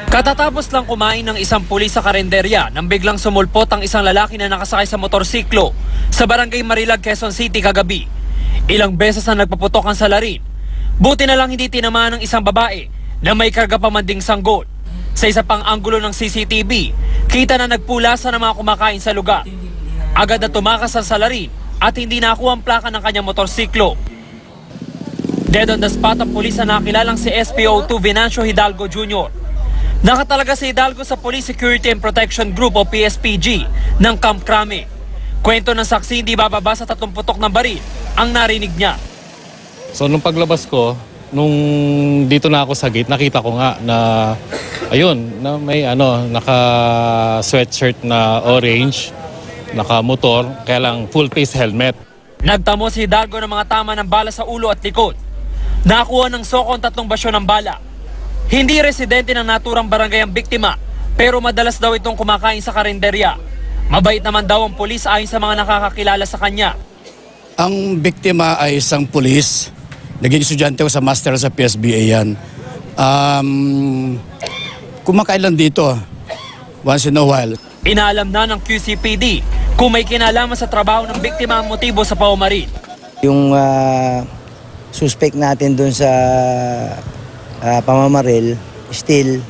Katatapos lang kumain ng isang pulis sa karenderya nang biglang sumulpot ang isang lalaki na nakasakay sa motorsiklo sa barangay Marilag, Quezon City kagabi. Ilang beses na nagpaputok ang salarin. Buti na lang hindi tinamaan ng isang babae na may karga pa man ding sanggol. Sa isa pang anggulo ng CCTV, kita na nagpulasan ng mga kumakain sa lugar. Agad na tumakas ang salarin at hindi nakuha ang plaka ng kanyang motorsiklo. Dead on the spot ang pulis na nakilalang si SPO2 Venancio Hidalgo Jr. Nakatalaga si Hidalgo sa Police Security and Protection Group o PSPG ng Camp Crame. Kwento ng saksi, hindi bababa sa 30 putok ng baril ang narinig niya. So nung paglabas ko, nung dito na ako sa gate, nakita ko nga na ayun, na may naka sweatshirt na orange, naka motor, kaya lang full face helmet. Nagtamo si Hidalgo ng mga tama ng bala sa ulo at likod. Nakakuha ng soko ang 3 basyo ng bala. Hindi residente ng naturang barangay ang biktima, pero madalas daw itong kumakain sa karinderya. Mabait naman daw ang pulis ayon sa mga nakakakilala sa kanya. Ang biktima ay isang pulis. Naging estudyante ko sa master sa PSBA yan. Kumakain lang dito once in a while. Inaalam na ng QCPD kung may kinalaman sa trabaho ng biktima ang motibo sa paumarin. Yung suspect natin dun sa pamamaril, still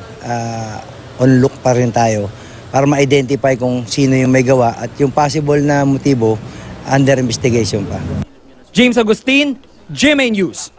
on look pa rin tayo para ma-identify kung sino yung may gawa at yung possible na motibo under investigation pa. James Agustin, GMA News.